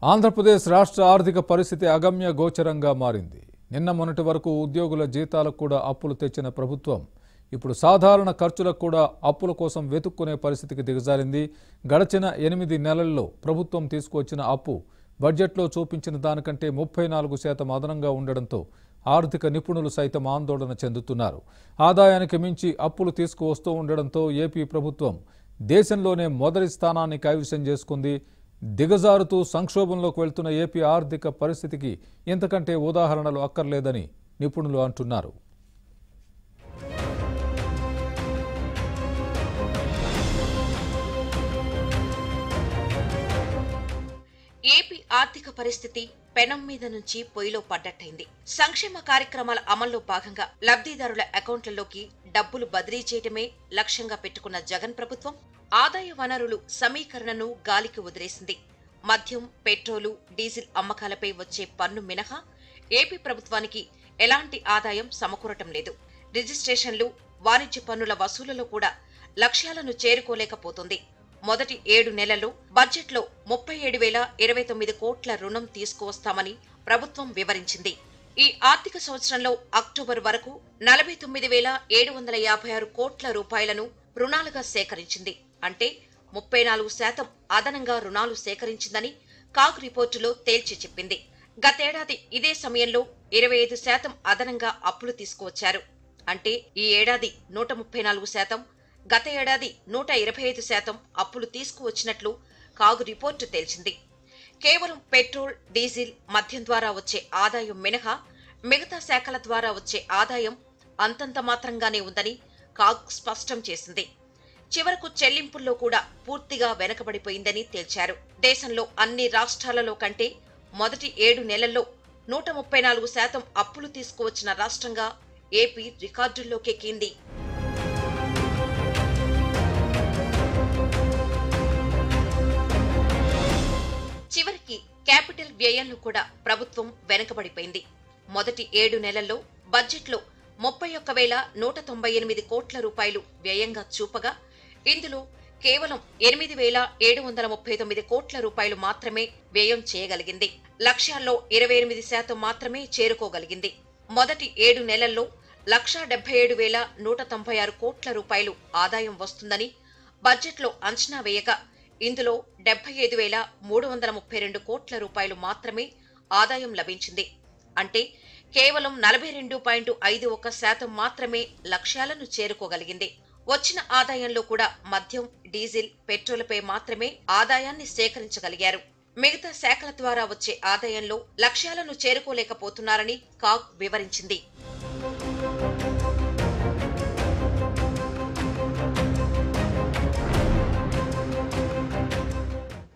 ఆంధ్రప్రదేశ్ రాష్ట్ర ఆర్థిక పరిస్థితి అగమ్య గోచరంగా మారింది. నిన్న మొన్నటి వరకు ఉద్యోగుల జీతాలకు కూడా అప్పులు తెచ్చిన ప్రభుత్వం ఇప్పుడు సాధారణ ఖర్చులకు కూడా అప్పుల కోసం వెతుక్కునే పరిస్థితికి దిగజారింది. గడచిన 8 నెలల్లో ప్రభుత్వం తీసుకొచ్చిన అప్పు బడ్జెట్లో చూపించిన దానికంటే 34% అదనంగా ఉండడంతో ఆర్థిక నిపుణులు సైతం ఆందోళన చెందుతున్నారు. ఆదాయానికి మించి అప్పులు తీసుకువస్తూ ఉండడంతో ఏపీ ప్రభుత్వం దేశంలోనే మొదటి స్థానాన్ని కైవసం చేసుకుంది. దిగజారుతూ సంక్షోభంలోకి వెళ్తున్న ఏపీ ఆర్థిక పరిస్థితికి ఇంతకంటే ఉదాహరణలు అక్కర్లేదని నిపుణులు అంటున్నారు. ఏపీ ఆర్థిక పరిస్థితి పెనం మీద నుంచి పొయ్యిలో పడ్డట్టయింది. సంక్షేమ కార్యక్రమాల అమల్లో భాగంగా లబ్ధిదారుల అకౌంట్లలోకి డబ్బులు బదిలీ చేయటమే లక్ష్యంగా పెట్టుకున్న జగన్ ప్రభుత్వం ఆదాయ వనరులు సమీకరణను గాలికి వదిలేసింది. మద్యం, పెట్రోలు, డీజిల్ అమ్మకాలపై వచ్చే పన్ను మినహా ఏపీ ప్రభుత్వానికి ఎలాంటి ఆదాయం సమకూరటం లేదు. రిజిస్ట్రేషన్లు, వాణిజ్య పన్నుల వసూలులో కూడా లక్ష్యాలను చేరుకోలేకపోతుంది. మొదటి 7 నెలల్లో బడ్జెట్లో 37,029 కోట్ల రుణం తీసుకువస్తామని ప్రభుత్వం వివరించింది. ఈ ఆర్థిక సంవత్సరంలో అక్టోబర్ వరకు 49,756 కోట్ల రూపాయలను రుణాలుగా సేకరించింది. అంటే 34% అదనంగా రుణాలు సేకరించిందని కాగ్ రిపోర్టులో తేల్చి చెప్పింది. గతేడాది ఇదే సమయంలో 25% అదనంగా అప్పులు తీసుకువచ్చారు. అంటే ఈ ఏడాది 134%, గత ఏడాది 125% అప్పులు తీసుకువచ్చినట్లు కాగు రిపోర్టు తేల్చింది. కేవలం పెట్రోల్, డీజిల్, మద్యం ద్వారా వచ్చే ఆదాయం మినహా మిగతా శాఖల ద్వారా వచ్చే ఆదాయం అంతంత మాత్రంగానే ఉందని కాగ్ స్పష్టం చేసింది. చివరకు చెల్లింపుల్లో కూడా పూర్తిగా వెనకబడిపోయిందని తేల్చారు. దేశంలో అన్ని రాష్ట్రాలలో కంటే మొదటి 7 నెలల్లో 134% అప్పులు తీసుకువచ్చిన రాష్ట్రంగా ఏపీ రికార్డుల్లోకెక్కింది. చివరికి క్యాపిటల్ వ్యయంలో కూడా ప్రభుత్వం వెనకబడిపోయింది. మొదటి 7 నెలల్లో బడ్జెట్లో 31,198 కోట్ల రూపాయలు వ్యయంగా చూపగా ఇందులో కేవలం 8,739 కోట్ల రూపాయలు మాత్రమే వ్యయం చేయగలిగింది. లక్ష్యాల్లో 28% మాత్రమే చేరుకోగలిగింది. మొదటి 7 నెలల్లో 1,77,196 కోట్ల రూపాయలు ఆదాయం వస్తుందని బడ్జెట్లో అంచనా వేయగా ఇందులో 75,332 కోట్ల రూపాయలు మాత్రమే ఆదాయం లభించింది. అంటే కేవలం 42.51% మాత్రమే లక్ష్యాలను చేరుకోగలిగింది. వచ్చిన ఆదాయంలో కూడా మద్యం, డీజిల్, పెట్రోల్పై మాత్రమే ఆదాయాన్ని సేకరించగలిగారు. మిగతా శాఖల ద్వారా వచ్చే ఆదాయంలో లక్ష్యాలను చేరుకోలేకపోతున్నారని కాగ్ వివరించింది.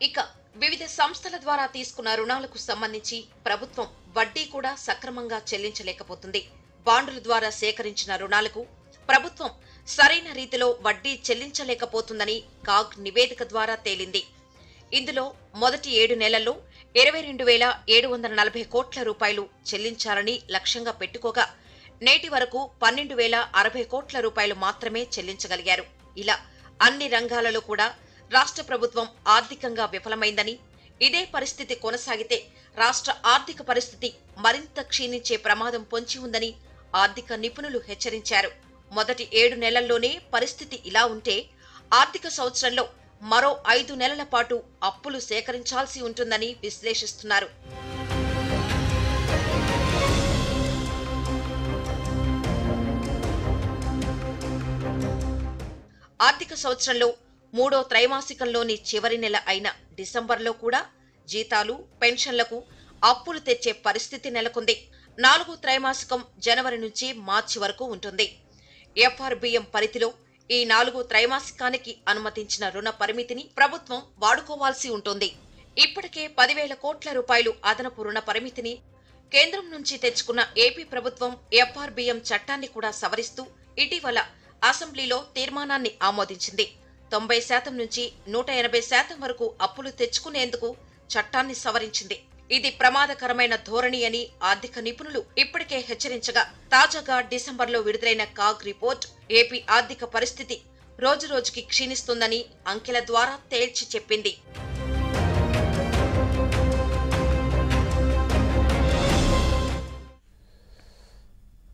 ఇక వివిధ సంస్థల ద్వారా తీసుకున్న రుణాలకు సంబంధించి ప్రభుత్వం వడ్డీ కూడా సక్రమంగా చెల్లించలేకపోతుంది. బాండుల ద్వారా సేకరించిన రుణాలకు ప్రభుత్వం సరైన రీతిలో వడ్డీ చెల్లించలేకపోతుందని కాగ్ నివేదిక ద్వారా తేలింది. ఇందులో మొదటి 7 నెలల్లో 22,740 కోట్ల రూపాయలు చెల్లించాలని లక్ష్యంగా పెట్టుకోగా నేటి వరకు 12,060 కోట్ల రూపాయలు మాత్రమే చెల్లించగలిగారు. ఇలా అన్ని రంగాలలో కూడా రాష్ట్ర ప్రభుత్వం ఆర్థికంగా విఫలమైందని, ఇదే పరిస్థితి కొనసాగితే రాష్ట్ర ఆర్థిక పరిస్థితి మరింత క్షీణించే ప్రమాదం పొంచి ఉందని ఆర్థిక నిపుణులు హెచ్చరించారు. మొదటి 7 నెలల్లోనే పరిస్థితి ఇలా ఉంటే ఆర్థిక సంవత్సరంలో మరో 5 నెలల పాటు అప్పులు సేకరించాల్సి ఉంటుందని విశ్లేషిస్తున్నారు. ఆర్థిక సంవత్సరంలో 3వ త్రైమాసికంలోని చివరి నెల అయిన డిసెంబర్లో కూడా జీతాలు, పెన్షన్లకు అప్పులు తెచ్చే పరిస్థితి నెలకొంది. 4వ త్రైమాసికం జనవరి నుంచి మార్చి వరకు ఉంటుంది. ఎఫ్ఆర్బిఎం పరిధిలో ఈ 4వ త్రైమాసికానికి అనుమతించిన రుణ పరిమితిని ప్రభుత్వం వాడుకోవాల్సి ఉంటుంది. ఇప్పటికే 10,000 కోట్ల రూపాయలు అదనపు రుణ పరిమితిని కేంద్రం నుంచి తెచ్చుకున్న ఏపీ ప్రభుత్వం ఎఫ్ఆర్బిఎం చట్టాన్ని కూడా సవరిస్తూ ఇటీవల అసెంబ్లీలో తీర్మానాన్ని ఆమోదించింది. 90% నుంచి 180% వరకు అప్పులు తెచ్చుకునేందుకు చట్టాన్ని సవరించింది. ఇది ప్రమాదకరమైన ధోరణి అని ఆర్థిక నిపుణులు ఇప్పటికే హెచ్చరించగా తాజాగా డిసెంబర్లో విడుదలైన కాగ్ రిపోర్ట్ ఏపీ ఆర్థిక పరిస్థితి రోజురోజుకి క్షీణిస్తుందని అంకెల ద్వారా తేల్చి చెప్పింది.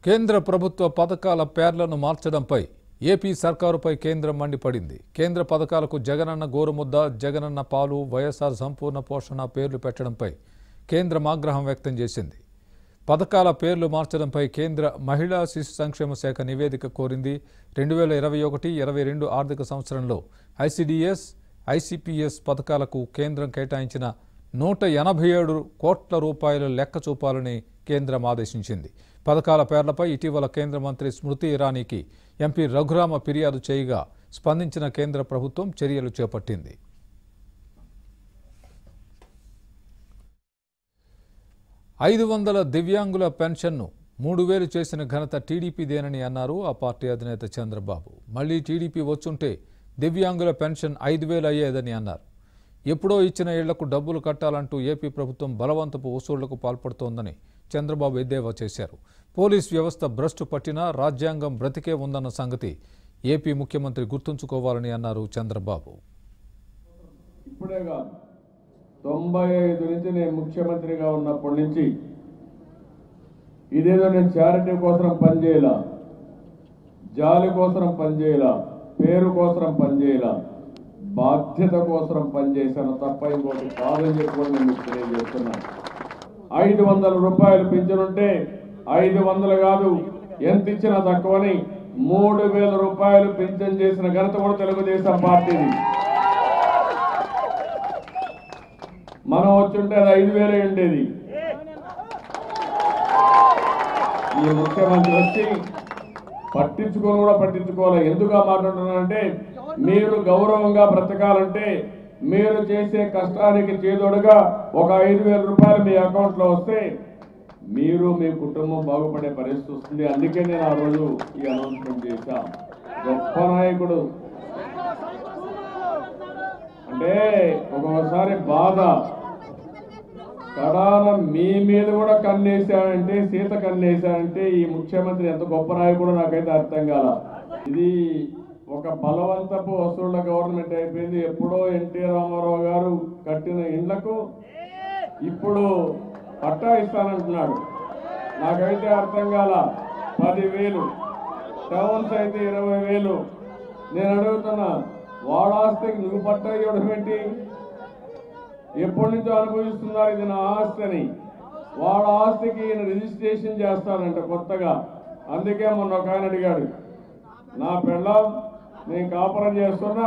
కేంద్ర ప్రభుత్వ పథకాల పేర్లను మార్చడంపై ఏపీ సర్కారుపై కేంద్రం మండిపడింది. కేంద్ర పథకాలకు జగనన్న గోరుముద్ద, జగనన్న పాలు, వైఎస్ఆర్ సంపూర్ణ పోషణ పేర్లు పెట్టడంపై కేంద్రం ఆగ్రహం వ్యక్తం చేసింది. పథకాల పేర్లు మార్చడంపై కేంద్ర మహిళా శిశు సంక్షేమ శాఖ నివేదిక కోరింది. 2021-22 ఆర్థిక సంవత్సరంలో ఐసీడీఎస్, ఐసీపీఎస్ పథకాలకు కేంద్రం కేటాయించిన 187 కోట్ల రూపాయల లెక్క చూపాలని కేంద్రం ఆదేశించింది. పథకాల పేర్లపై ఇటీవల కేంద్ర మంత్రి స్మృతి ఇరానీకి ఎంపీ రఘురామ ఫిర్యాదు చేయగా స్పందించిన కేంద్ర ప్రభుత్వం చర్యలు చేపట్టింది. $500 దివ్యాంగుల పెన్షన్ను 3000 చేసిన ఘనత టీడీపీదేనని అన్నారు ఆ పార్టీ అధినేత చంద్రబాబు. మళ్లీ టీడీపీ వచ్చుంటే దివ్యాంగుల పెన్షన్ 5000 అయ్యేదని అన్నారు. ఎప్పుడో ఇచ్చిన ఇళ్లకు డబ్బులు కట్టాలంటూ ఏపీ ప్రభుత్వం బలవంతపు వసూళ్లకు పాల్పడుతోందని చంద్రబాబు ఎద్దేవా చేశారు. పోలీస్ వ్యవస్థ భ్రష్టు పట్టినా రాజ్యాంగం బ్రతికే ఉందన్న సంగతి ఏపీ ముఖ్యమంత్రి గుర్తుంచుకోవాలని అన్నారు చంద్రబాబు. ఇప్పుడే కాదు, 95 నుంచి నేను ముఖ్యమంత్రిగా ఉన్నప్పటి నుంచి ఇదేదో నేను చారిటీ కోసం పనిచేయాల, జాలి కోసం పనిచేయాల, పేరు కోసం పనిచేయాల, బాధ్యత కోసం పనిచేశాను తప్ప ఇంకోటి కాదని చెప్పి నేను తెలియజేస్తున్నాను. 500 రూపాయలు పింఛనుంటే 500 కాదు, ఎంత ఇచ్చినా తక్కువని 3000 రూపాయలు పింఛన్ చేసిన ఘనత కూడా తెలుగుదేశం పార్టీది. మనం వచ్చుంటే అది 5000 ఉండేది. ఈ ముఖ్యమంత్రి వచ్చి పట్టించుకోవాలి. ఎందుకు మాట్లాడుతున్నానంటే, మీరు గౌరవంగా బ్రతకాలంటే మీరు చేసే కష్టానికి చేదోడుగా ఒక 5000 రూపాయలు మీ అకౌంట్లో వస్తే మీరు మీ కుటుంబం బాగుపడే పరిస్థితి వస్తుంది. అందుకే నేను ఆ రోజు ఈ అనౌన్స్మెంట్ చేశా. గొప్ప నాయకుడు అంటే ఒక్కొక్కసారి బాధ, కడాన మీ మీద కూడా కన్నేశాడంటే, సీత కన్నేశాడంటే ఈ ముఖ్యమంత్రి ఎంత గొప్ప నాయకుడో నాకైతే అర్థం కాల. ఇది ఒక బలవంతపు వసూళ్ల గవర్నమెంట్ అయిపోయింది. ఎప్పుడో ఎన్టీ రామారావు గారు కట్టిన ఇండ్లకు ఇప్పుడు పట్టా ఇస్తానంటున్నాడు. నాకైతే అర్థం కాల. 10,000 టౌన్స్ అయితే 20,000. నేను అడుగుతున్నా, వాడాస్తికి నువ్వు పట్టా ఇవ్వడం ఏంటి? ఎప్పటి నుంచో అనుభవిస్తున్నారు ఇది నా ఆస్తి అని. వాళ్ళ ఆస్తికి ఈయన రిజిస్ట్రేషన్ చేస్తానంట కొత్తగా. అందుకే మొన్న ఒక ఆయన అడిగాడు, నా పెళ్ళం నేను కాపురం చేస్తున్నా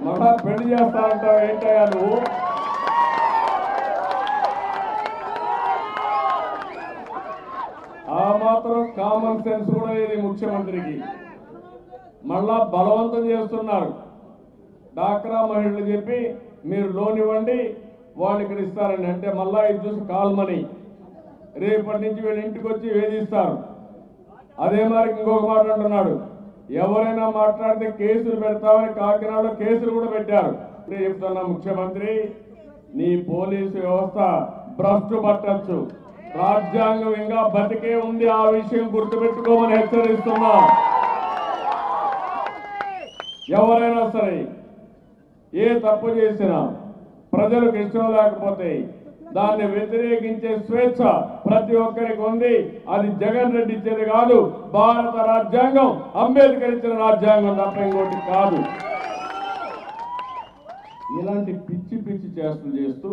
మళ్ళా పెళ్లి చేస్తానంటావు ఏంటయ్యా నువ్వు? ఆ మాత్రం కామన్ సెన్స్ కూడా లేదు ముఖ్యమంత్రికి. మళ్ళా బలవంతం చేస్తున్నారు. డాక్రా మహిళలు చెప్పి మీరు లోన్ ఇవ్వండి వాళ్ళు ఇక్కడ ఇస్తారండి అంటే మళ్ళా ఇది చూసి కాల్మని రేపటి నుంచి వీళ్ళ ఇంటికి వచ్చి వేధిస్తారు. అదే మరి ఇంకొక మాట అంటున్నాడు, ఎవరైనా మాట్లాడితే కేసులు పెడతామని కాకినాడలో కేసులు కూడా పెట్టారు. నేను చెప్తున్నా ముఖ్యమంత్రి, నీ పోలీసు వ్యవస్థ భ్రష్టు పట్టచ్చు, రాజ్యాంగం ఇంకా బతికే ఉంది, ఆ విషయం గుర్తుపెట్టుకోమని హెచ్చరిస్తున్నా. ఎవరైనా సరే ఏ తప్పు చేసినా ప్రజలకు ఇష్టం లేకపోతే దాన్ని వ్యతిరేకించే స్వేచ్ఛ ప్రతి ఒక్కరికి ఉంది. అది జగన్ రెడ్డి ఇచ్చేది కాదు, భారత రాజ్యాంగం, అంబేద్కర్ ఇచ్చిన రాజ్యాంగం తప్ప ఇంకోటి కాదు. ఇలాంటి పిచ్చి చేష్టలు చేస్తూ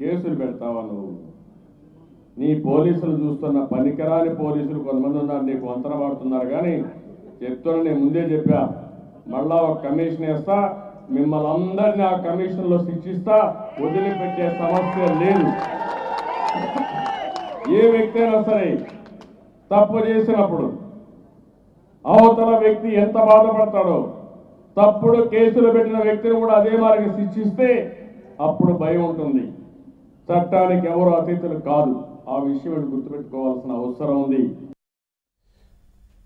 కేసులు పెడతావా నువ్వు? నీ పోలీసులు చూస్తున్న పనికిరాని పోలీసులు కొంతమంది ఉన్నారు, నీకు వంతన పడుతున్నారు. కానీ చెప్తున్నా, నేను ముందే చెప్పా, మళ్ళా ఒక కమిషన్ వేస్తా, మిమ్మల్ని అందరినీ ఆ కమిషన్లో శిక్షిస్తా, వదిలిపెట్టే సమస్య లేదు. ఏ వ్యక్తి అయినా సరే తప్పు చేసినప్పుడు అవతల వ్యక్తి ఎంత బాధపడతాడో, తప్పుడు కేసులు పెట్టిన వ్యక్తిని కూడా అదే మాదిరి శిక్షిస్తే అప్పుడు భయం ఉంటుంది. చట్టానికి ఎవరు అతీతులు కాదు. ఆ విషయం గుర్తుపెట్టుకోవాల్సిన అవసరం ఉంది.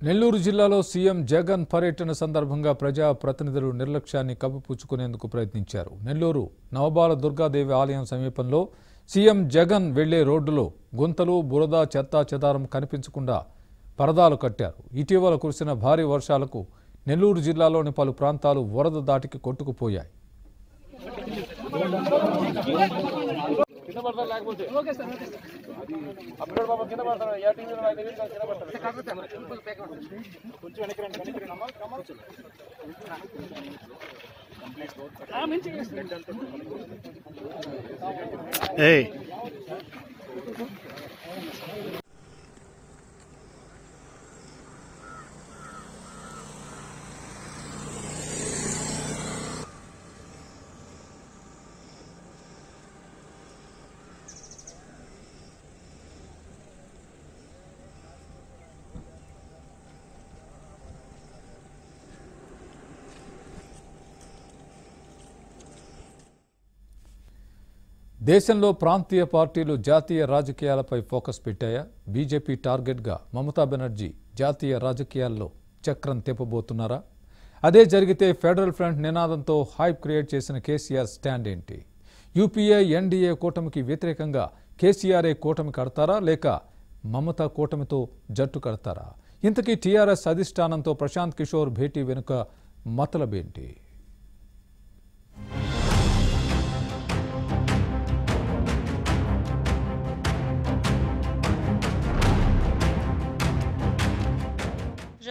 నెల్లూరు జిల్లాలో సీఎం జగన్ పర్యటన సందర్భంగా ప్రజా ప్రతినిధులు నిర్లక్ష్యాన్ని కప్పిపుచ్చుకునేందుకు ప్రయత్నించారు. నెల్లూరు నవబాల దుర్గాదేవి ఆలయం సమీపంలో సీఎం జగన్ వెళ్లే రోడ్డులో గుంతలు, బురద, చెత్తా చెదారం కనిపించకుండా పరదాలు కట్టారు. ఇటీవల కురిసిన భారీ వర్షాలకు నెల్లూరు జిల్లాలోని పలు ప్రాంతాలు వరద దాటికి కొట్టుకుపోయాయి. దేశంలో ప్రాంతీయ పార్టీలు జాతీయ రాజకీయాలపై ఫోకస్ పెట్టాయా? బీజేపీ టార్గెట్గా మమతా బెనర్జీ జాతీయ రాజకీయాల్లో చక్రం తిప్పబోతున్నారా? అదే జరిగితే ఫెడరల్ ఫ్రంట్ నినాదంతో హైప్ క్రియేట్ చేసిన కేసీఆర్ స్టాండ్ ఏంటి? యూపీఏ ఎన్డీఏ కూటమికి వ్యతిరేకంగా కేసీఆర్ఏ కూటమి కడతారా లేక మమతా కూటమితో జట్టు కడతారా? ఇంతకీ టీఆర్ఎస్ అధిష్టానంతో ప్రశాంత్ కిషోర్ భేటీ వెనుక మతలబేంటి?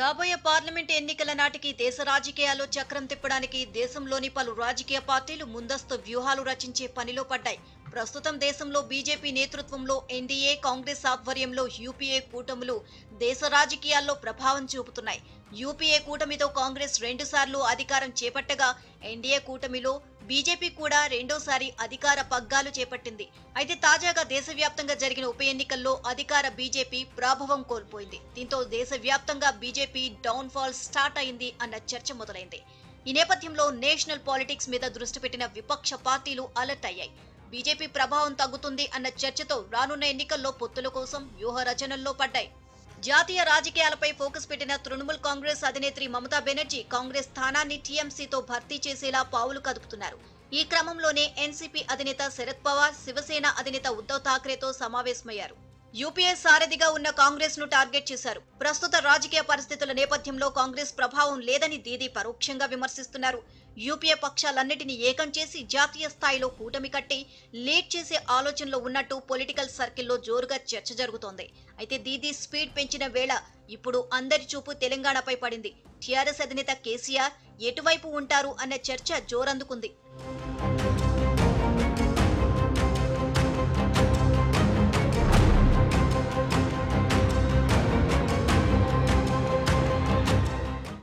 రాబోయే పార్లమెంట్ ఎన్నికల నాటికి దేశ రాజకీయాల్లో చక్రం తిప్పడానికి దేశంలోని పలు రాజకీయ పార్టీలు ముందస్తు వ్యూహాలు రచించే పనిలో పడ్డాయి. ప్రస్తుతం దేశంలో బీజేపీ నేతృత్వంలో ఎన్డీఏ, కాంగ్రెస్ ఆధ్వర్యంలో యూపీఏ కూటములు దేశ రాజకీయాల్లో ప్రభావం చూపుతున్నాయి. యూపీఏ కూటమితో కాంగ్రెస్ 2 సార్లు అధికారం చేపట్టగా ఎన్డీఏ కూటమిలో బీజేపీ కూడా రెండోసారి అధికార పగ్గాలు చేపట్టింది. అయితే తాజాగా దేశవ్యాప్తంగా జరిగిన ఉప ఎన్నికల్లో అధికార బీజేపీ ప్రాభవం కోల్పోయింది. దీంతో దేశవ్యాప్తంగా బీజేపీ డౌన్ ఫాల్ స్టార్ట్ అయింది అన్న చర్చ మొదలైంది. ఈ నేపథ్యంలో నేషనల్ పాలిటిక్స్ మీద దృష్టి పెట్టిన విపక్ష పార్టీలు అలర్ట్ అయ్యాయి. బీజేపీ ప్రభావం తగ్గుతుంది అన్న చర్చతో రానున్న ఎన్నికల్లో పొత్తుల కోసం వ్యూహ రచనల్లో పడ్డాయి. జాతీయ రాజకీయాలపై ఫోకస్ పెట్టిన తృణమూల్ కాంగ్రెస్ అధినేత్రి మమతా బెనర్జీ కాంగ్రెస్ స్థానాన్ని టీఎంసీతో భర్తీ చేసేలా పావులు కదుపుతున్నారు. ఈ క్రమంలోనే ఎన్సీపీ అధినేత శరద్ పవార్, శివసేన అధినేత ఉద్దవ్ ఠాక్రేతో సమావేశమయ్యారు. యూపీఏ సారథిగా ఉన్న కాంగ్రెస్ ను టార్గెట్ చేశారు. ప్రస్తుత రాజకీయ పరిస్థితుల నేపథ్యంలో కాంగ్రెస్ ప్రభావం లేదని దీదీ పరోక్షంగా విమర్శిస్తున్నారు. యూపీఏ పక్షాలన్నిటినీ ఏకం చేసి జాతీయ స్థాయిలో కూటమి కట్టి లీడ్ చేసే ఆలోచనలో ఉన్నట్టు పొలిటికల్ సర్కిల్లో జోరుగా చర్చ జరుగుతోంది. అయితే దీదీ స్పీడ్ పెంచిన వేళ ఇప్పుడు అందరి చూపు తెలంగాణపై పడింది. టీఆర్ఎస్ అధినేత కేసీఆర్ ఎటువైపు ఉంటారు అన్న చర్చ జోరందుకుంది.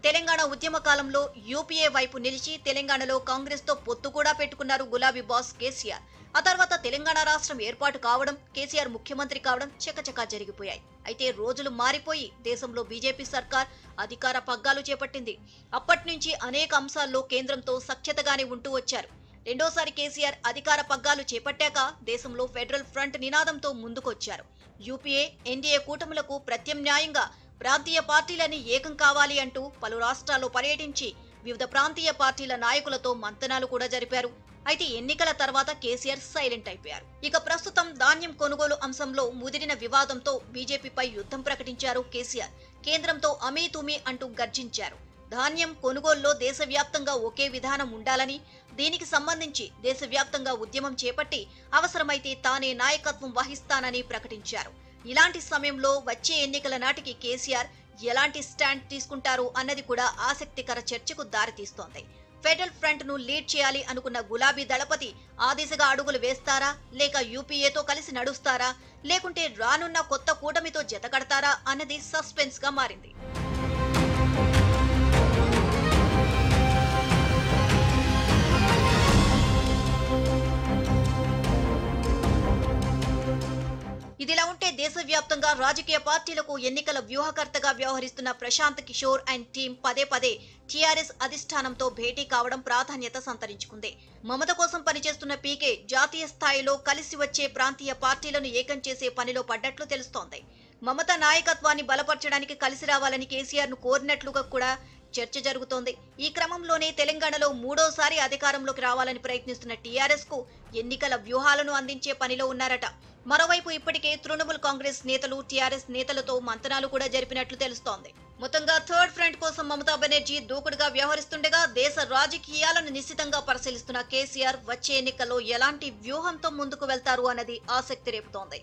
తెలంగాణ ఉద్యమ కాలంలో యూపీఏ వైపు నిలిచి తెలంగాణలో కాంగ్రెస్ తో పొత్తు కూడా పెట్టుకున్నారు గులాబీ బాస్ కేసీఆర్. ఆ తర్వాత తెలంగాణ రాష్ట్రం ఏర్పాటు కావడం, కేసీఆర్ ముఖ్యమంత్రి కావడం చకచకా జరిగిపోయాయి. అయితే రోజులు మారిపోయి దేశంలో బీజేపీ సర్కార్ అధికార పగ్గాలు చేపట్టింది. అప్పటి నుంచి అనేక అంశాల్లో కేంద్రంతో సఖ్యతగానే ఉంటూ వచ్చారు. రెండోసారి కేసీఆర్ అధికార పగ్గాలు చేపట్టాక దేశంలో ఫెడరల్ ఫ్రంట్ నినాదంతో ముందుకొచ్చారు. యూపీఏ, ఎన్డీఏ కూటములకు ప్రత్యామ్నాయంగా ప్రాంతీయ పార్టీలని ఏకం కావాలి అంటూ పలు రాష్ట్రాల్లో పర్యటించి వివిధ ప్రాంతీయ పార్టీల నాయకులతో మంతనాలు కూడా జరిపారు. అయితే ఎన్నికల తర్వాత కేసీఆర్ సైలెంట్ అయిపోయారు. ఇక ప్రస్తుతం ధాన్యం కొనుగోలు అంశంలో ముదిరిన వివాదంతో బీజేపీపై యుద్ధం ప్రకటించారు కేసీఆర్. కేంద్రంతో అమీతుమీ అంటూ గర్జించారు. ధాన్యం కొనుగోలులో దేశవ్యాప్తంగా ఒకే విధానం ఉండాలని, దీనికి సంబంధించి దేశవ్యాప్తంగా ఉద్యమం చేపట్టి అవసరమైతే తానే నాయకత్వం వహిస్తానని ప్రకటించారు. ఇలాంటి సమయంలో వచ్చే ఎన్నికల నాటికి కేసీఆర్ ఎలాంటి స్టాండ్ తీసుకుంటారు అన్నది కూడా ఆసక్తికర చర్చకు దారితీస్తోంది. ఫెడరల్ ఫ్రంట్ ను లీడ్ చేయాలి అనుకున్న గులాబీ దళపతి ఆ దిశగా అడుగులు వేస్తారా, లేక యూపీఏతో కలిసి నడుస్తారా, లేకుంటే రానున్న కొత్త కూటమితో జతకడతారా అన్నది సస్పెన్స్ గా మారింది. ఇదిలా ఉంటే దేశవ్యాప్తంగా రాజకీయ పార్టీలకు ఎన్నికల వ్యూహకర్తగా వ్యవహరిస్తున్న ప్రశాంత్ కిషోర్ అండ్ టీం పదే పదే టీఆర్ఎస్ అధిష్టానంతో భేటీ కావడం ప్రాధాన్యత సంతరించుకుంది. మమత కోసం పనిచేస్తున్న పీకే జాతీయ స్థాయిలో కలిసి వచ్చే ప్రాంతీయ పార్టీలను ఏకం చేసే పనిలో పడ్డట్లు తెలుస్తోంది. మమత నాయకత్వాన్ని బలపరచడానికి కలిసి రావాలని కేసీఆర్ ను కోరినట్లుగా కూడా చర్చ జరుగుతోంది. ఈ క్రమంలోనే తెలంగాణలో మూడోసారి అధికారంలోకి రావాలని ప్రయత్నిస్తున్న టీఆర్ఎస్ కు ఎన్నికల వ్యూహాలను అందించే పనిలో ఉన్నారట. మరోవైపు ఇప్పటికే తృణమూల్ కాంగ్రెస్ నేతలు టీఆర్ఎస్ నేతలతో మంతనాలు కూడా జరిపినట్లు తెలుస్తోంది. మొత్తంగా థర్డ్ ఫ్రంట్ కోసం మమతా బెనర్జీ దూకుడుగా వ్యవహరిస్తుండగా దేశ రాజకీయాలను నిశితంగా పరిశీలిస్తున్న కేసీఆర్ వచ్చే ఎన్నికల్లో ఎలాంటి వ్యూహంతో ముందుకు వెళ్తారు అన్నది ఆసక్తి రేపుతోంది.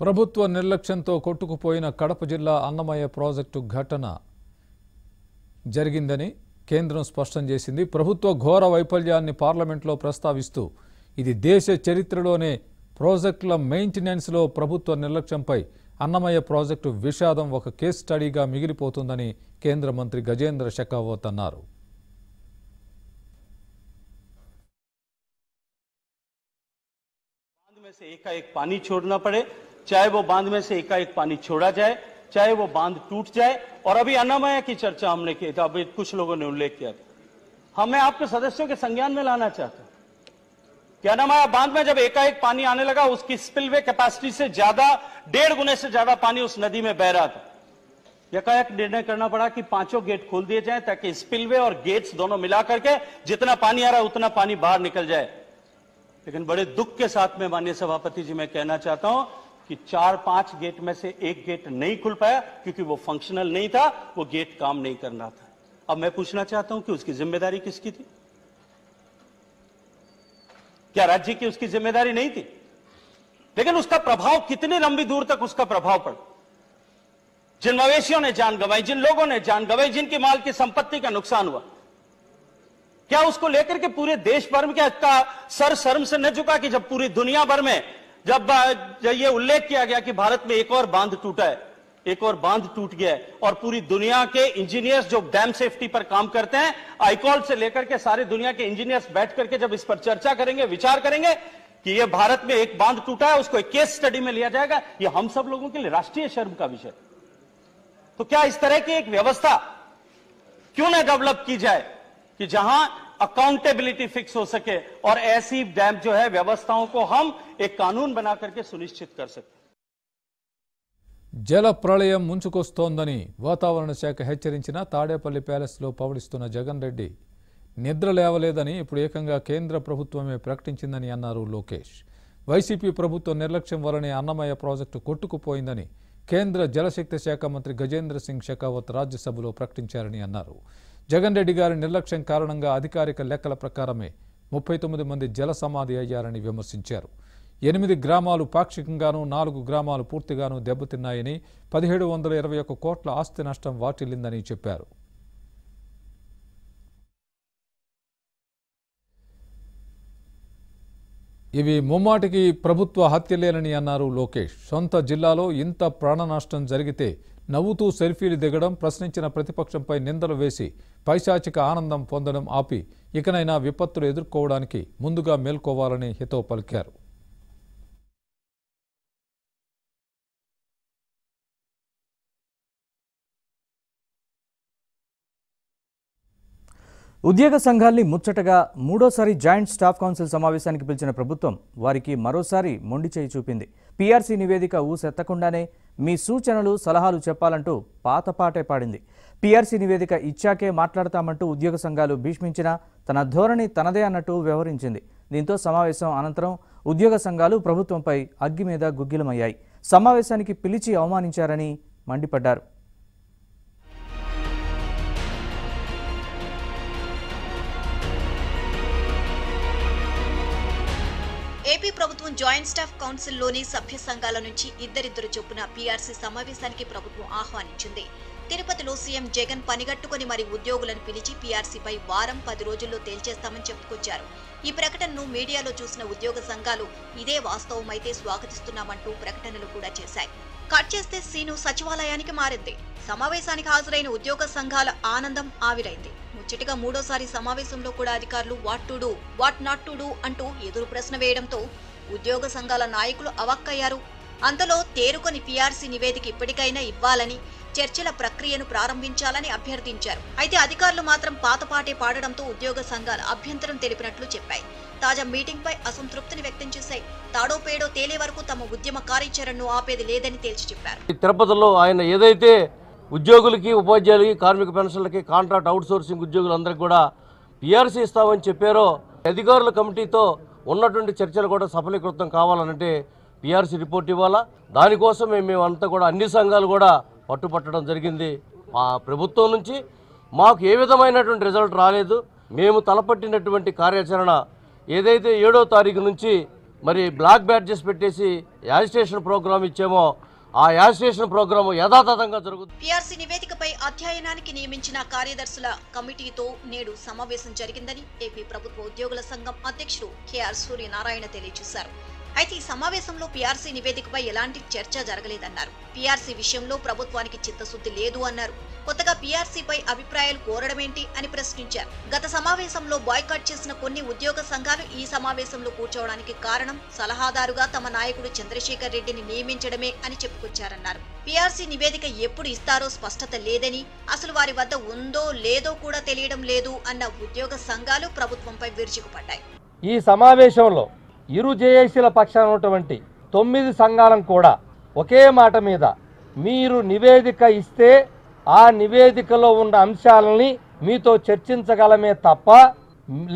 ప్రభుత్వ నిర్లక్ష్యంతో కొట్టుకుపోయిన కడప జిల్లా అన్నమయ్య ప్రాజెక్టు ఘటన జరిగిందని కేంద్రం స్పష్టం చేసింది. ప్రభుత్వ ఘోర వైఫల్యాన్ని పార్లమెంట్లో ప్రస్తావిస్తూ ఇది దేశ చరిత్రలోనే ప్రాజెక్టుల మెయింటెనెన్స్లో ప్రభుత్వ నిర్లక్ష్యంపై అన్నమయ్య ప్రాజెక్టు విషాదం ఒక కేస్ స్టడీగా మిగిలిపోతుందని కేంద్ర మంత్రి గజేంద్ర షెకావత్ అన్నారు. में से एकाएक पानी छोड़ना पड़े, चाहे वो बांध में से एकाएक पानी छोड़ा जाए, चाहे वो बांध टूट जाए। और अभी अन्नामय की चर्चा हमने की था, अभी कुछ लोगों ने उल्लेख किया था। मैं आपके सदस्यों के संज्ञान में लाना चाहता हूं कि अन्नामय बांध में जब एकाएक पानी आने लगा, उसकी स्पिलवे कैपेसिटी से ज्यादा 1.5 गुने से ज्यादा पानी उस नदी में बह रहा था। एकाएक निर्णय करना पड़ा कि 5 गेट खोल दिए जाएं ताकि स्पिलवे और गेट्स दोनों मिला करके जितना पानी आ रहा है उतना पानी बाहर निकल जाए। लेकिन बड़े दुख के साथ में माननीय सभापति जी मैं कहना चाहता हूं कि 4-5 गेट में से एक गेट नहीं खुल पाया क्योंकि वो फंक्शनल नहीं था, वो गेट काम नहीं कर रहा था। अब मैं पूछना चाहता हूं कि उसकी जिम्मेदारी किसकी थी? क्या राज्य की उसकी जिम्मेदारी नहीं थी? लेकिन उसका प्रभाव कितनी लंबी दूर तक उसका प्रभाव पड़ा। जिन मवेशियों ने जान गंवाई, जिन लोगों ने जान गंवाई, जिनकी माल की संपत्ति का नुकसान हुआ, क्या उसको लेकर के पूरे देश भर में क्या सर शर्म से न झुका कि जब पूरी दुनिया भर में जब ये उल्लेख किया गया कि भारत में एक और बांध टूटा है, एक और बांध टूट गया है और पूरी दुनिया के इंजीनियर्स जो डैम सेफ्टी पर काम करते हैं, आईकॉल से लेकर के सारी दुनिया के इंजीनियर्स बैठ करके जब इस पर चर्चा करेंगे, विचार करेंगे कि ये भारत में एक बांध टूटा है, उसको एक केस स्टडी में लिया जाएगा, ये हम सब लोगों के लिए राष्ट्रीय शर्म का विषय। तो क्या इस तरह की एक व्यवस्था क्यों न डेवलप की जाए कि जहां अकाउंटेबिलिटी फिक्स हो सके और ऐसी डैम जो है व्यवस्थाओं को हम एक कानून बना करके सुनिश्चित कर सके। జల ప్రళయం ముంచుకొస్తోందని వాతావరణ శాఖ హెచ్చరించిన తాడేపల్లి ప్యాలెస్లో పవడిస్తున్న జగన్ రెడ్డి నిద్ర లేవలేదని ఇప్పుడు ఏకంగా కేంద్ర ప్రభుత్వమే ప్రకటించిందని అన్నారు లోకేష్. వైసీపీ ప్రభుత్వ నిర్లక్ష్యం వల్లనే అన్నమయ్య ప్రాజెక్టు కొట్టుకుపోయిందని కేంద్ర జలశక్తి శాఖ మంత్రి గజేంద్ర సింగ్ షెకావత్ రాజ్యసభలో ప్రకటించారని అన్నారు. జగన్ రెడ్డి గారి నిర్లక్ష్యం కారణంగా అధికారిక లెక్కల ప్రకారమే 39 మంది జల సమాధి అయ్యారని విమర్శించారు. 8 గ్రామాలు పాక్షికంగానూ 4 గ్రామాలు పూర్తిగానూ దెబ్బతిన్నాయని 1721 కోట్ల ఆస్తి నష్టం వాటిల్లిందని చెప్పారు. ఇవి ముమ్మాటికి ప్రభుత్వ హత్యలేనని అన్నారు లోకేష్. సొంత జిల్లాలో ఇంత ప్రాణ నష్టం జరిగితే నవ్వుతూ సెల్ఫీలు దిగడం, ప్రశ్నించిన ప్రతిపక్షంపై నిందలు వేసి పైశాచిక ఆనందం పొందడం ఆపి ఇకనైనా విపత్తులు ఎదుర్కోవడానికి ముందుగా మేల్కోవాలని హితవు పలికారు. ఉద్యోగ సంఘాల్ని ముచ్చటగా మూడోసారి జాయింట్ స్టాఫ్ కౌన్సిల్ సమావేశానికి పిలిచిన ప్రభుత్వం వారికి మరోసారి మొండి చేయి చూపింది. పీఆర్సీ నివేదిక ఊసెత్తకుండానే మీ సూచనలు సలహాలు చెప్పాలంటూ పాతపాటే పాడింది. పీఆర్సీ నివేదిక ఇచ్చాకే మాట్లాడతామంటూ ఉద్యోగ సంఘాలు భీష్మించినా తన ధోరణి తనదే అన్నట్టు వ్యవహరించింది. దీంతో సమావేశం అనంతరం ఉద్యోగ సంఘాలు ప్రభుత్వంపై అగ్గి మీద గుగ్గిలమయ్యాయి. సమావేశానికి పిలిచి అవమానించారని మండిపడ్డారు. ఏపీ ప్రభుత్వం జాయింట్ స్టాఫ్ కౌన్సిల్లోని సభ్య సంఘాల నుంచి ఇద్దరిద్దరు చొప్పున పీఆర్సీ సమావేశానికి ప్రభుత్వం ఆహ్వానించింది. తిరుపతిలో సీఎం జగన్ పనిగట్టుకుని మరి ఉద్యోగులను పిలిచి పీఆర్సీపై వారం 10 రోజుల్లో తేల్చేస్తామని చెప్పుకొచ్చారు. ఈ ప్రకటనను మీడియాలో చూసిన ఉద్యోగ సంఘాలు ఇదే వాస్తవమైతే స్వాగతిస్తున్నామంటూ ప్రకటనలు కూడా చేశాయి. కట్ చేస్తే సీను సచివాలయానికి మారింది. సమావేశానికి హాజరైన ఉద్యోగ సంఘాల ఆనందం ఆవిరైంది. ముచ్చటిగా మూడోసారి సమావేశంలో కూడా అధికారులు what to do, what not to do అంటూ ఎదురు ప్రశ్న వేయడంతో ఉద్యోగ సంఘాల నాయకులు అవాక్కయ్యారు. అంతలో తేరుకొని పీఆర్సీ నివేదిక ఇప్పటికైనా ఇవ్వాలని, చర్చల ప్రక్రియను ప్రారంభించాలని అభ్యర్థించారు. అయితే అధికారులు మాత్రం పాతపాటే పాడడంతో ఉద్యోగ సంఘాలు అభ్యంతరం తెలిపినట్లు చెప్పాయి. తాజా మీటింగ్ పై అసంతృప్తిని వ్యక్తం చేశాయి. తాడో పేడో తేలే వరకు తమ ఉద్యమ కార్యాచరణను ఆపేది లేదని తేల్చి చెప్పారు. తిరుపతిలో ఆయన ఏదైతే ఉద్యోగులకి, ఉపాధ్యాయులకి, కార్మిక పెన్షన్లకి, కాంట్రాక్ట్ అవుట్సోర్సింగ్ ఉద్యోగులందరికీ కూడా పీఆర్సీ ఇస్తామని చెప్పారో అధికారుల కమిటీతో ఉన్నటువంటి చర్చలు కూడా సఫలీకృతం కావాలంటే పీఆర్సీ రిపోర్ట్ ఇవ్వాలా. దానికోసమే మేమంతా కూడా అన్ని సంఘాలు కూడా పట్టుపట్టడం జరిగింది. ఆ ప్రభుత్వం నుంచి మాకు ఏ విధమైనటువంటి రిజల్ట్ రాలేదు. మేము తలపట్టినటువంటి కార్యాచరణ ఏదైతే 7వ తారీఖు నుంచి మరి బ్లాక్ బ్యాడ్జెస్ పెట్టేసి యాజిటేషన్ ప్రోగ్రామ్ ఇచ్చామో ఆ యాజిటేషన్ ప్రోగ్రామ్ యథాతథంగా జరుగుతుంది. పీఆర్సీ నివేదికపై అధ్యయనానికి నియమించిన కార్యదర్శుల కమిటీతో నేడు సమావేశం జరిగిందని ఏపీ ప్రభుత్వ ఉద్యోగుల సంఘం అధ్యక్షుడు కేఆర్ సూర్యనారాయణ తెలియజేశారు. అయితే ఈ సమావేశంలో పీఆర్సీ నివేదికపై ఎలాంటి చర్చ జరగలేదన్నారు. పీఆర్సీ విషయంలో ప్రభుత్వానికి చిత్తశుద్ధి లేదు అన్నారు. కొత్తగా పీఆర్సీపై అభిప్రాయాలు కోరడమేంటి అని ప్రశ్నించారు. గత సమావేశంలో బాయ్కాట్ చేసిన కొన్ని ఉద్యోగ సంఘాలు ఈ సమావేశంలో కూర్చోవడానికి కారణం సలహాదారుగా తమ నాయకుడు చంద్రశేఖర్ రెడ్డిని నియమించడమే అని చెప్పుకొచ్చారన్నారు. పీఆర్సీ నివేదిక ఎప్పుడు ఇస్తారో స్పష్టత లేదని, అసలు వారి వద్ద ఉందో లేదో కూడా తెలియడం లేదు అన్న ఉద్యోగ సంఘాలు ప్రభుత్వంపై విరుచుకుపడ్డాయి. ఈ సమావేశంలో ఇరు జేఏసీల పక్షాన ఉన్నటువంటి 9 సంఘాలను కూడా ఒకే మాట మీద మీరు నివేదిక ఇస్తే ఆ నివేదికలో ఉన్న అంశాలని మీతో చర్చించగలమే తప్ప,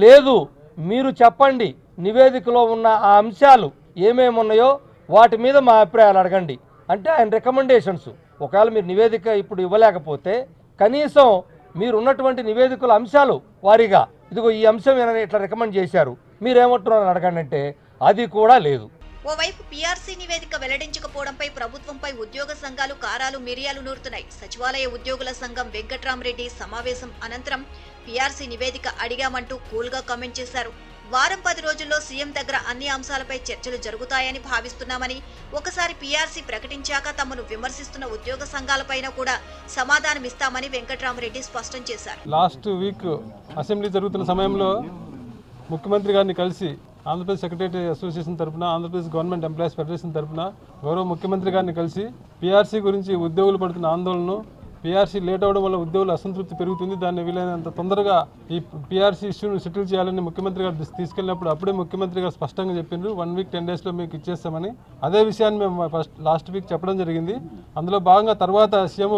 లేదు మీరు చెప్పండి నివేదికలో ఉన్న ఆ అంశాలు ఏమేమి ఉన్నాయో వాటి మీద మా అభిప్రాయాలు అడగండి అంటే ఆయన రికమెండేషన్స్. ఒకవేళ మీరు నివేదిక ఇప్పుడు ఇవ్వలేకపోతే కనీసం మీరు ఉన్నటువంటి నివేదికల అంశాలు వారీగా ఇదిగో ఈ అంశం ఏమైనా ఇట్లా రికమెండ్ చేశారు మీరేమంటున్నారని అడగండి అంటే అది కూడా లేదు. ఓవైపు పీఆర్సీ నివేదిక వెల్లడించకపోవడంపై ప్రభుత్వంపై ఉద్యోగ సంఘాలు కారాలు మిరియాలు నూరుతున్నాయి. సచివాలయ ఉద్యోగుల సంఘం వెంకట్రామరెడ్డి సమావేశం అనంతరం పీఆర్సీ నివేదిక అడిగామంటూ కూల్గా కామెంట్ చేశారు. వారం 10 రోజుల్లో సీఎం దగ్గర అన్ని అంశాలపై చర్చలు జరుగుతాయని భావిస్తున్నామని, ఒకసారి పీఆర్సీ ప్రకటించాక తమను విమర్శిస్తున్న ఉద్యోగ సంఘాలపైన కూడా సమాధానమిస్తామని వెంకట్రామరెడ్డి స్పష్టం చేశారు. లాస్ట్ వీక్ అసెంబ్లీ జరుగుతున్న సమయంలో ముఖ్యమంత్రి గారిని కలిసి ఆంధ్రప్రదేశ్ సెక్రటరీ అసోసియేషన్ తరఫున, ఆంధ్రప్రదేశ్ గవర్నమెంట్ ఎంప్లాయీస్ ఫెడరేషన్ తరఫున గౌరవ ముఖ్యమంత్రి గారిని కలిసి పీఆర్సీ గురించి ఉద్యోగులు పడుతున్న ఆందోళనను, పీఆర్సీ లేట్ అవడం వల్ల ఉద్యోగుల అసంతృప్తి పెరుగుతుంది, దాన్ని వీలైనంత తొందరగా ఈ పీఆర్సీ ఇష్యూను సెటిల్ చేయాలని ముఖ్యమంత్రి గారు తీసుకెళ్లినప్పుడు అప్పుడే ముఖ్యమంత్రి గారు స్పష్టంగా చెప్పిండ్రు 1 వీక్ 10 డేస్లో మీకు ఇచ్చేస్తామని. అదే విషయాన్ని మేము లాస్ట్ వీక్ చెప్పడం జరిగింది. అందులో భాగంగా తర్వాత సీఎం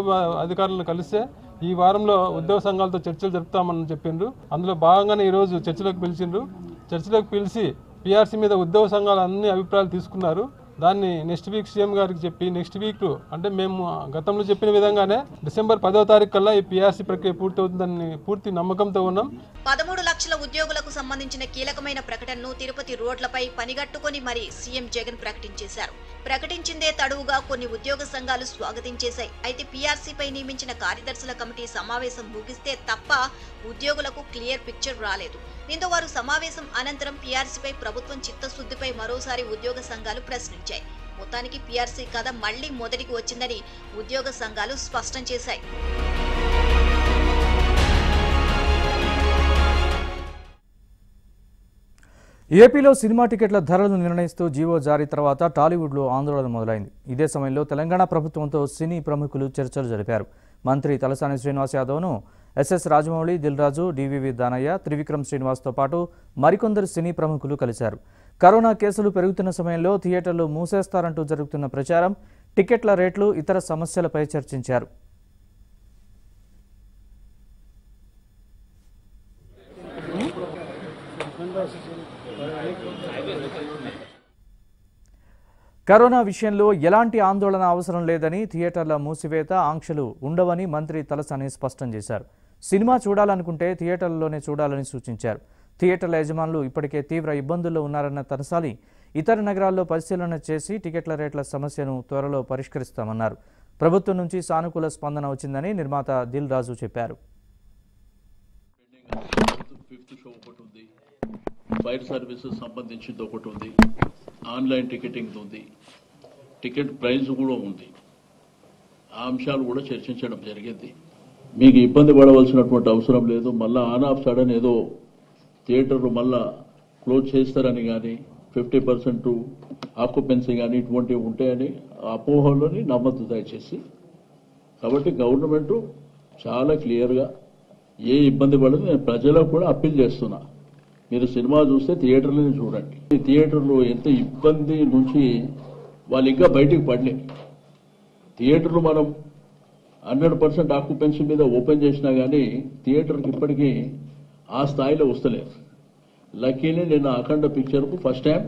అధికారులను కలిస్తే ఈ వారంలో ఉద్యోగ సంఘాలతో చర్చలు జరుపుతామని చెప్పిండ్రు. అందులో భాగంగానే ఈరోజు చర్చలకు పిలిచిండ్రు. చర్చలకు పిలిచి పీఆర్సీ మీద ఉద్యోగ సంఘాలు అన్ని అభిప్రాయాలు తీసుకున్నారు. దాన్ని నెక్స్ట్ వీక్ సీఎం గారికి చెప్పి నెక్స్ట్ వీక్ అంటే మేము గతంలో చెప్పిన విధంగానే డిసెంబర్ 10వ తారీఖు కల్లా ఈ పీఆర్సీ ప్రక్రియ పూర్తవుతుందని పూర్తి నమ్మకంతో ఉన్నాం. 13 లక్షల ఉద్యోగులకు సంబంధించిన కీలకమైన ప్రకటనను తిరుపతి రోడ్లపై పనిగట్టుకుని మరీ సీఎం జగన్ ప్రకటించేశారు. ప్రకటించిందే తడువుగా కొన్ని ఉద్యోగ సంఘాలు స్వాగతించేశాయి. అయితే పీఆర్సీపై నియమించిన కార్యదర్శుల కమిటీ సమావేశం ముగిస్తే తప్ప ఉద్యోగులకు క్లియర్ పిక్చర్ రాలేదు. దీంతో వారు సమావేశం అనంతరం పీఆర్సీపై ప్రభుత్వం చిత్తశుద్ధిపై మరోసారి ఉద్యోగ సంఘాలు ప్రశ్నించాయి. మొత్తానికి పీఆర్సీ కథ మళ్లీ మొదటికి వచ్చిందని ఉద్యోగ సంఘాలు స్పష్టం చేశాయి. ఏపీలో సినిమా టికెట్ల ధరలను నిర్ణయిస్తూ జీవో జారీ తర్వాత టాలీవుడ్లో ఆందోళన మొదలైంది. ఇదే సమయంలో తెలంగాణ ప్రభుత్వంతో సినీ ప్రముఖులు చర్చలు జరిపారు. మంత్రి తలసాని శ్రీనివాస్ యాదవ్ను ఎస్ఎస్ రాజమౌళి, దిల్ రాజు, డివివి దానయ్య, త్రివిక్రమ్ శ్రీనివాస్తో పాటు మరికొందరు సినీ ప్రముఖులు కలిశారు. కరోనా కేసులు పెరుగుతున్న సమయంలో థియేటర్లు మూసేస్తారంటూ జరుగుతున్న ప్రచారం, టికెట్ల రేట్లు, ఇతర సమస్యలపై చర్చించారు. కరోనా విషయంలో ఎలాంటి ఆందోళన అవసరం లేదని, థియేటర్ల మూసివేత, ఆంక్షలు ఉండవని మంత్రి తలసాని స్పష్టం చేశారు. సినిమా చూడాలనుకుంటే థియేటర్లలోనే చూడాలని సూచించారు. థియేటర్ల యజమానులు ఇప్పటికే తీవ్ర ఇబ్బందుల్లో ఉన్నారన్న తలసాని ఇతర నగరాల్లో పరిశీలన చేసి టికెట్ల రేట్ల సమస్యను త్వరలో పరిష్కరిస్తామన్నారు. ప్రభుత్వం నుంచి సానుకూల స్పందన వచ్చిందని నిర్మాత దిల్ రాజు చెప్పారు. ఫైర్ సర్వీసెస్ సంబంధించింది ఒకటి ఉంది, ఆన్లైన్ టికెటింగ్ ఉంది, టికెట్ ప్రైస్ కూడా ఉంది. ఆ అంశాలు కూడా చర్చించడం జరిగింది. మీకు ఇబ్బంది పడవలసినటువంటి అవసరం లేదు. మళ్ళీ ఆన్ ఆఫ్ సడన్ ఏదో థియేటర్లు మళ్ళా క్లోజ్ చేస్తారని కానీ 50% ఆక్యుపెన్సీ కానీ ఇటువంటివి ఉంటాయని అపోహలోని నమ్మద్దు దయచేసి. కాబట్టి గవర్నమెంట్ చాలా క్లియర్గా ఏ ఇబ్బంది పడదు. నేను ప్రజలకు కూడా అప్పీల్ చేస్తున్నా, మీరు సినిమా చూస్తే థియేటర్లోనే చూడండి. ఈ థియేటర్లో ఎంత ఇబ్బంది నుంచి వాళ్ళు ఇంకా బయటికి పడలేదు. థియేటర్లు మనం 100% ఆక్యుపెన్సీ మీద ఓపెన్ చేసినా కానీ థియేటర్కి ఇప్పటికీ ఆ స్థాయిలో వస్తలేదు. లక్కీలీ నేను అఖండ పిక్చర్కు ఫస్ట్ టైం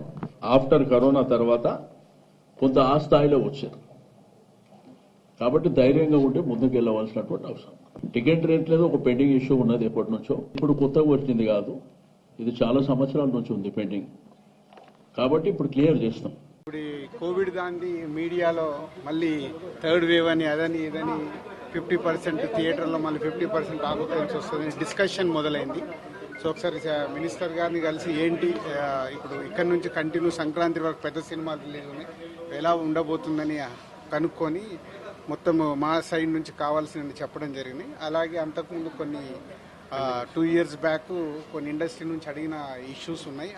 ఆఫ్టర్ కరోనా తర్వాత కొంత ఆ స్థాయిలో వచ్చారు. కాబట్టి ధైర్యంగా ఉంటే ముందుకు వెళ్ళవలసినటువంటి అవసరం. టికెట్ రేట్ లేదు, ఒక పెండింగ్ ఇష్యూ ఉన్నది ఎప్పటి నుంచో, ఇప్పుడు కొత్తగా వచ్చింది కాదు, ఇది చాలా సంవత్సరాల నుంచి ఉంది పెండింగ్. కాబట్టి ఇప్పుడు క్లియర్ చేస్తాం. ఇప్పుడు ఈ కోవిడ్ దాన్ని మీడియాలో మళ్ళీ థర్డ్ వేవ్ అని అదని ఇదని 50% థియేటర్లో మళ్ళీ 50% ఆక్యుపెన్సీ వస్తుంది డిస్కషన్ మొదలైంది. సో ఒకసారి మినిస్టర్ గారిని కలిసి ఏంటి ఇప్పుడు ఇక్కడ నుంచి కంటిన్యూ సంక్రాంతి వరకు పెద్ద సినిమాలు రిలీజ్ ఉన్నాయి, ఎలా ఉండబోతుందని కనుక్కొని మొత్తం మా సైడ్ నుంచి కావాల్సినవి చెప్పడం జరిగింది. అలాగే అంతకుముందు కొన్ని 2 years బ్యాక్ కొన్ని ఇండస్ట్రీ నుంచి అడిగిన ఇష్యూస్ ఉన్నాయి,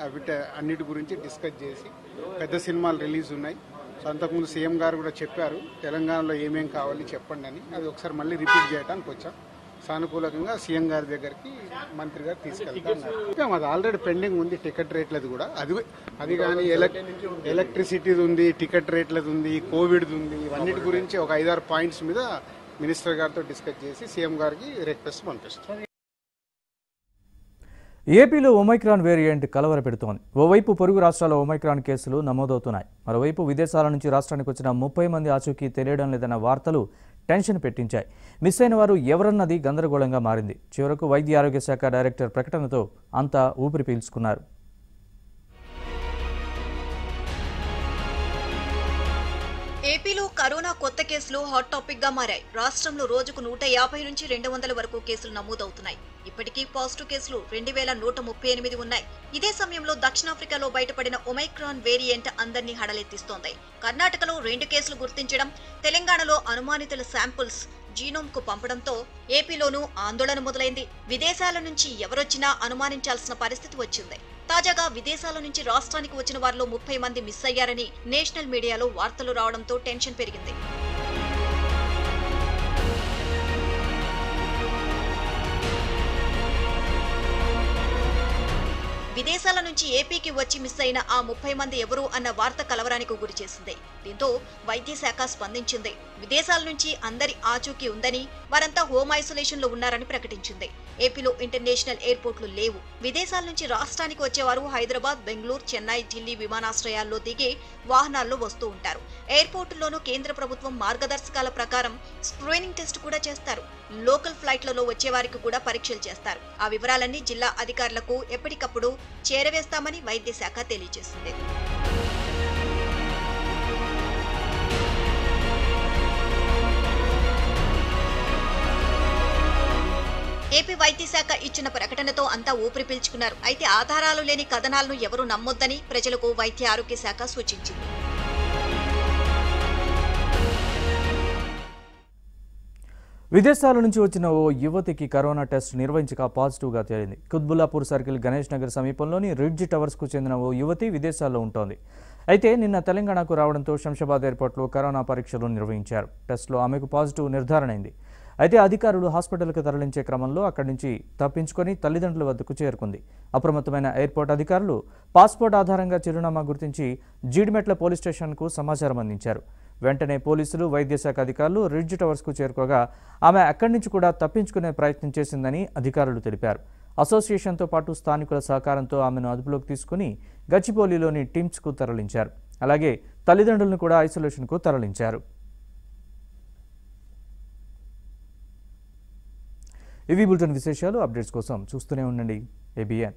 అన్నిటి గురించి డిస్కస్ చేసి పెద్ద సినిమాలు రిలీజ్ ఉన్నాయి. సో అంతకుముందు సీఎం గారు కూడా చెప్పారు తెలంగాణలో ఏమేం కావాలి చెప్పండి అని. అది ఒకసారి మళ్ళీ రిపీట్ చేయడానికి వచ్చాం. సానుకూలంగా సీఎం గారి దగ్గరికి మంత్రి గారు తీసుకెళ్తారు. అది ఆల్రెడీ పెండింగ్ ఉంది టికెట్ రేట్లది కూడా. అది కానీ ఎలక్ట్రిసిటీది ఉంది, టికెట్ రేట్లది ఉంది, కోవిడ్ది ఉంది. ఇవన్నిటి గురించి ఒక 5-6 పాయింట్స్ మీద మినిస్టర్ గారితో డిస్కస్ చేసి సీఎం గారికి రిక్వెస్ట్ పంపిస్తాం. ఏపీలో ఒమైక్రాన్ వేరియంట్ కలవరపెడుతోంది. ఓవైపు పొరుగు రాష్ట్రాల్లో ఒమైక్రాన్ కేసులు నమోదవుతున్నాయి. మరోవైపు విదేశాల నుంచి రాష్ట్రానికి వచ్చిన 30 మంది ఆచూకీ తెలియడం లేదన్న వార్తలు టెన్షన్ పెట్టించాయి. మిస్ అయిన వారు ఎవరన్నది గందరగోళంగా మారింది. చివరకు వైద్య ఆరోగ్య శాఖ డైరెక్టర్ ప్రకటనతో అంతా ఊపిరి పీల్చుకున్నారు. ఏపీలో కరోనా కొత్త కేసులు హాట్ టాపిక్ గా మారాయి. రాష్ట్రంలో రోజుకు 150 నుంచి 200 వరకు కేసులు నమోదవుతున్నాయి. ఇప్పటికీ పాజిటివ్ కేసులు 2138 ఉన్నాయి. ఇదే సమయంలో దక్షిణాఫ్రికాలో బయటపడిన ఒమైక్రాన్ వేరియంట్ అందరినీ హడలెత్తిస్తోంది. కర్ణాటకలో 2 కేసులు గుర్తించడం, తెలంగాణలో అనుమానితుల శాంపుల్స్ జీనోమ్ కు పంపడంతో ఏపీలోనూ ఆందోళన మొదలైంది. విదేశాల నుంచి ఎవరొచ్చినా అనుమానించాల్సిన పరిస్థితి వచ్చింది. తాజాగా విదేశాల నుంచి రాష్ట్రానికి వచ్చిన వారిలో 30 మంది మిస్ అయ్యారని నేషనల్ మీడియాలో వార్తలు రావడంతో టెన్షన్ పెరిగింది. విదేశాల నుంచి ఏపీకి వచ్చి మిస్ అయిన ఆ 30 మంది ఎవరు అన్న వార్త కలవరానికి గురి చేసింది. దీంతో వైద్య శాఖ స్పందించింది. విదేశాల నుంచి అందరి ఆచూకీ ఉందని, వారంతా హోమ్ ఐసోలేషన్ లో ఉన్నారని ప్రకటించింది. ఏపీలో ఇంటర్నేషనల్ ఎయిర్పోర్ట్లు లేవు. విదేశాల నుంచి రాష్ట్రానికి వచ్చేవారు హైదరాబాద్, బెంగళూరు, చెన్నై, ఢిల్లీ విమానాశ్రయాల్లో దిగి వాహనాల్లో వస్తూ ఉంటారు. ఎయిర్పోర్టుల్లోనూ కేంద్ర ప్రభుత్వం మార్గదర్శకాల ప్రకారం స్క్రీనింగ్ టెస్ట్ కూడా చేస్తారు. లోకల్ ఫ్లైట్లలో వచ్చేవారికి కూడా పరీక్షలు చేస్తారు. ఆ వివరాలన్నీ జిల్లా అధికారులకు ఎప్పటికప్పుడు చేరవేస్తామని వైద్య శాఖ తెలియజేసింది. ఏపీ వైద్య శాఖ ఇచ్చిన ప్రకటనతో అంతా ఊపిరి పీల్చుకున్నారు. అయితే ఆధారాలు లేని కథనాలను ఎవరూ నమ్మొద్దని ప్రజలకు వైద్య ఆరోగ్య శాఖ సూచించింది. విదేశాల నుంచి వచ్చిన ఓ యువతికి కరోనా టెస్ట్ నిర్వహించక పాజిటివ్గా తేలింది. కుత్బుల్లాపూర్ సర్కిల్ గణేష్ నగర్ సమీపంలోని రిడ్జ్ టవర్స్కు చెందిన ఓ యువతి విదేశాల్లో ఉంటోంది. అయితే నిన్న తెలంగాణకు రావడంతో శంషాబాద్ ఎయిర్పోర్ట్లో కరోనా పరీక్షలు నిర్వహించారు. టెస్ట్లో ఆమెకు పాజిటివ్ నిర్ధారణ అయింది. అయితే అధికారులు హాస్పిటల్కు తరలించే క్రమంలో అక్కడి నుంచి తప్పించుకొని తల్లిదండ్రుల వద్దకు చేరుకుంది. అప్రమత్తమైన ఎయిర్పోర్ట్ అధికారులు పాస్పోర్ట్ ఆధారంగా చిరునామా గుర్తించి జీడిమెట్ల పోలీస్ స్టేషన్కు సమాచారం అందించారు. వెంటనే పోలీసులు, వైద్య శాఖ అధికారులు రిడ్జ్ టవర్స్కు చేరుకోగా ఆమె అక్కడి నుంచి కూడా తప్పించుకునే ప్రయత్నం చేసిందని అధికారులు తెలిపారు. అసోసియేషన్తో పాటు స్థానికుల సహకారంతో ఆమెను అదుపులోకి తీసుకుని గచ్చిబౌలిలోని టిమ్స్కు తరలించారు. అలాగే తల్లిదండ్రులను కూడా ఐసోలేషన్కు తరలించారు. ఇవి బులెటిన్ విశేషాలు. అప్డేట్స్ కోసం చూస్తూనే ఉండండి ABN.